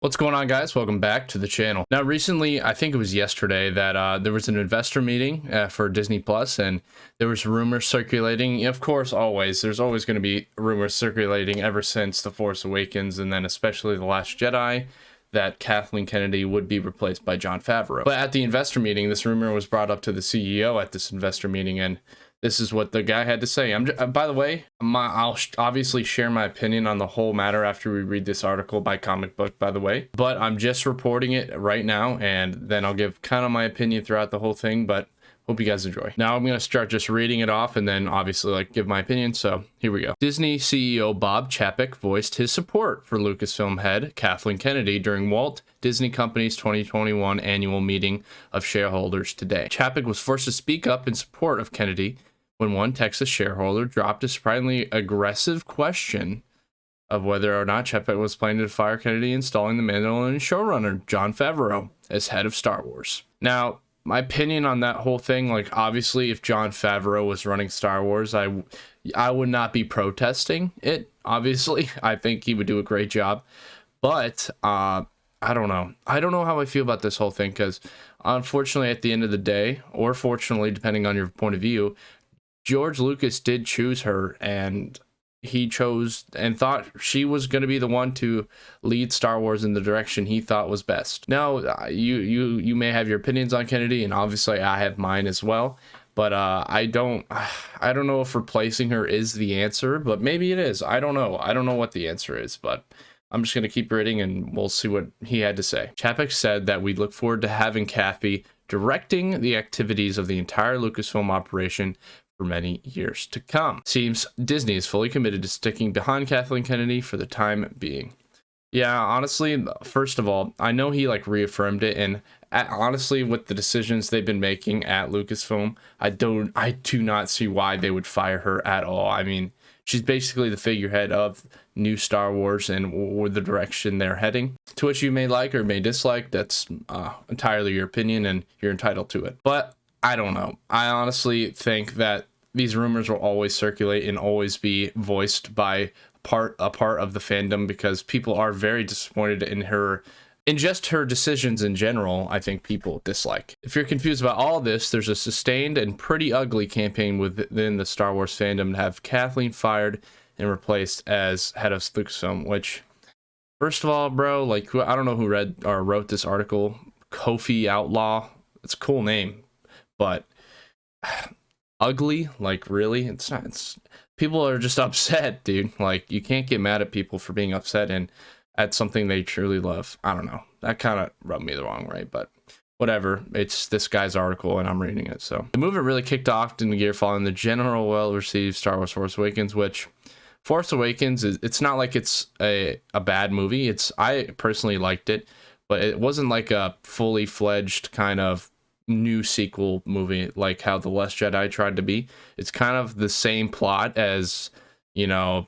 What's going on, guys? Welcome back to the channel. Now, recently, I think it was yesterday, that there was an investor meeting for Disney Plus, and there was rumors circulating. Of course, there's always going to be rumors circulating ever since The Force Awakens, and then especially The Last Jedi, that Kathleen Kennedy would be replaced by Jon Favreau. But at the investor meeting, this rumor was brought up to the CEO at this investor meeting, and this is what the guy had to say. By the way, I'll obviously share my opinion on the whole matter after we read this article by Comic Book, by the way. But I'm just reporting it right now, and then I'll give kind of my opinion throughout the whole thing, but hope you guys enjoy. Now I'm going to start just reading it off and then obviously give my opinion. So here we go. Disney CEO Bob Chapek voiced his support for Lucasfilm head Kathleen Kennedy during Walt Disney Company's 2021 annual meeting of shareholders today. Chapek was forced to speak up in support of Kennedy when one Texas shareholder dropped a surprisingly aggressive question of whether or not Chapek was planning to fire Kennedy, installing the Mandalorian showrunner Jon Favreau as head of Star Wars. Now, my opinion on that whole thing, obviously, if Jon Favreau was running Star Wars, I would not be protesting it. Obviously, I think he would do a great job, but I don't know. I don't know how I feel about this whole thing, because unfortunately, at the end of the day, or fortunately, depending on your point of view, George Lucas did choose her, and he chose and thought she was going to be the one to lead Star Wars in the direction he thought was best. Now, you may have your opinions on Kennedy, and obviously I have mine as well, but I don't know if replacing her is the answer, but maybe it is. I don't know. I don't know what the answer is, but I'm just going to keep reading and we'll see what he had to say. Chapek said that we look forward to having Kathy directing the activities of the entire Lucasfilm operation for many years to come. Seems Disney is fully committed to sticking behind Kathleen Kennedy for the time being. Yeah, honestly, first of all, I know he reaffirmed it, and honestly, with the decisions they've been making at Lucasfilm, I do not see why they would fire her at all. I mean, she's basically the figurehead of new Star Wars and or the direction they're heading. To which you may like or may dislike, that's entirely your opinion, and you're entitled to it. But I don't know. I honestly think that these rumors will always circulate and always be voiced by a part of the fandom, because people are very disappointed in just her decisions in general. I think people dislike. If you're confused about all this, there's a sustained and pretty ugly campaign within the Star Wars fandom to have Kathleen fired and replaced as head of Lucasfilm, which, first of all, bro, I don't know who read or wrote this article. Kofi Outlaw. It's a cool name, but ugly, really, it's not. People are just upset, dude. You can't get mad at people for being upset and at something they truly love. I don't know, that kind of rubbed me the wrong way, but whatever. It's this guy's article and I'm reading it. So the movement really kicked off into gear following the general well-received Star Wars Force Awakens, which Force Awakens it's not like it's a bad movie. I personally liked it, but it wasn't a fully fledged kind of new sequel movie like how The Last Jedi tried to be. It's kind of the same plot as, A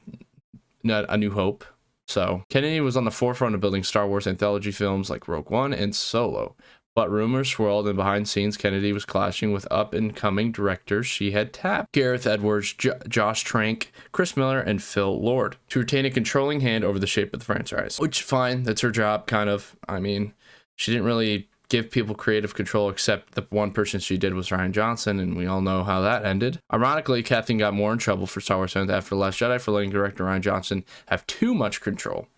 New Hope. So Kennedy was on the forefront of building Star Wars anthology films like Rogue One and Solo, but rumors swirled, and behind scenes Kennedy was clashing with up-and-coming directors she had tapped: Gareth Edwards, Josh Trank, Chris Miller, and Phil Lord, to retain a controlling hand over the shape of the franchise. Which, fine, that's her job, kind of. I mean, she didn't really give people creative control, except the one person she did was Rian Johnson, and we all know how that ended. Ironically, Kathleen got more in trouble for Star Wars fans after The Last Jedi for letting director Rian Johnson have too much control.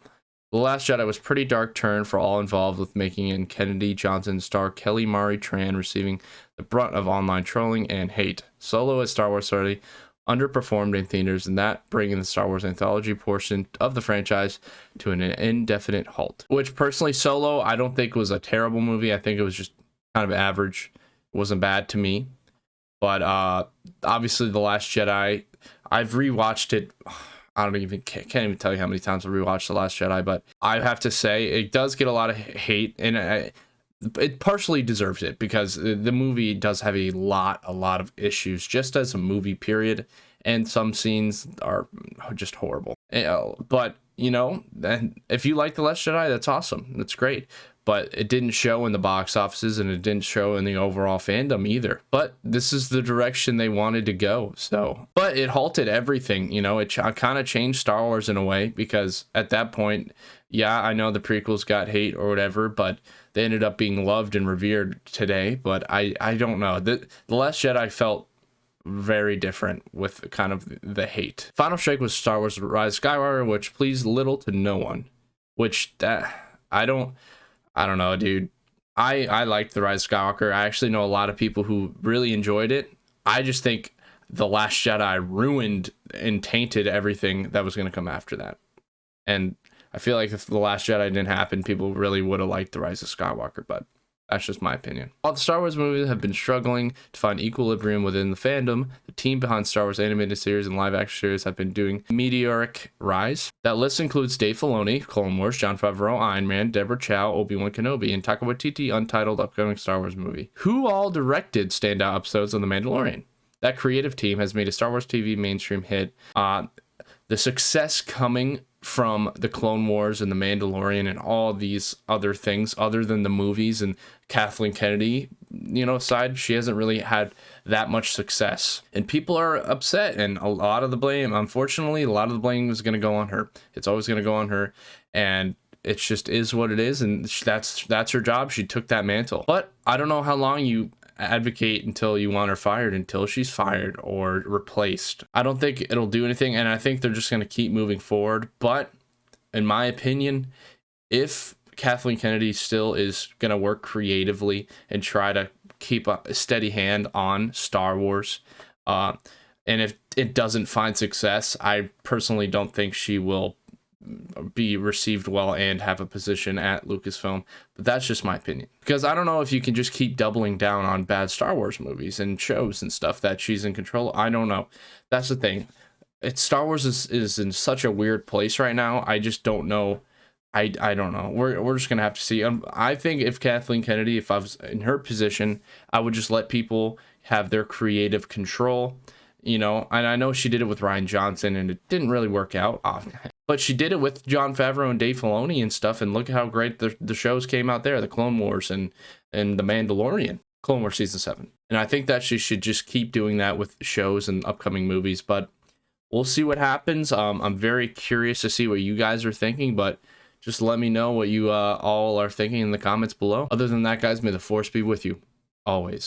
The Last Jedi was a pretty dark turn for all involved, with making in Kennedy, Johnson star Kelly Marie Tran receiving the brunt of online trolling and hate. Solo as Star Wars already underperformed in theaters, and that bringing the Star Wars anthology portion of the franchise to an indefinite halt. Which, personally, Solo I don't think was a terrible movie. I think it was just kind of average. It wasn't bad to me. But obviously The Last Jedi, I've rewatched it. I can't even tell you how many times I've rewatched The Last Jedi, but I have to say it does get a lot of hate, and it partially deserves it, because the movie does have a lot of issues just as a movie, period, and some scenes are just horrible. But you know, then if you like The Last Jedi, that's awesome. That's great. But it didn't show in the box offices, and it didn't show in the overall fandom either. But this is the direction they wanted to go. So, but it halted everything, you know, it kind of changed Star Wars in a way, because at that point, yeah, I know the prequels got hate or whatever, but they ended up being loved and revered today. But I don't know. The Last Jedi felt very different with kind of the hate. Final strike was Star Wars Rise of Skywalker, which pleased little to no one. Which I don't know, dude. I liked the Rise of Skywalker. I actually know a lot of people who really enjoyed it. I just think the Last Jedi ruined and tainted everything that was going to come after that. And I feel like if the Last Jedi didn't happen, people really would have liked the Rise of Skywalker, but that's just my opinion. While the Star Wars movies have been struggling to find equilibrium within the fandom, the team behind Star Wars animated series and live action series have been doing a meteoric rise. That list includes Dave Filoni, Clone Wars, Jon Favreau, Iron Man, Deborah Chow, Obi-Wan Kenobi, and Taika Waititi untitled upcoming Star Wars movie. Who all directed standout episodes of The Mandalorian? That creative team has made a Star Wars TV mainstream hit. The success coming from the Clone Wars and the Mandalorian and all these other things other than the movies and Kathleen Kennedy, you know, side, she hasn't really had that much success, and people are upset, and a lot of the blame, unfortunately, a lot of the blame is going to go on her. It's always going to go on her, and it just is what it is, and that's her job. She took that mantle. But I don't know how long you advocate until you want her fired, until she's fired or replaced. I don't think it'll do anything, and I think they're just going to keep moving forward. But in my opinion, if Kathleen Kennedy still is going to work creatively and try to keep a steady hand on Star Wars, and if it doesn't find success, I personally don't think she will be received well and have a position at Lucasfilm. But that's just my opinion, because I don't know if you can just keep doubling down on bad Star Wars movies and shows and stuff that she's in control. I don't know. That's the thing. Star Wars is in such a weird place right now. I just don't know. I don't know. We're just gonna have to see. I think if Kathleen Kennedy, if I was in her position, I would just let people have their creative control, you know. And I know she did it with Rian Johnson, and it didn't really work out. But she did it with Jon Favreau and Dave Filoni and stuff, and look at how great the shows came out there, the Clone Wars and The Mandalorian, Clone Wars Season 7. And I think that she should just keep doing that with shows and upcoming movies, but we'll see what happens. I'm very curious to see what you guys are thinking, but just let me know what you all are thinking in the comments below. Other than that, guys, may the Force be with you always.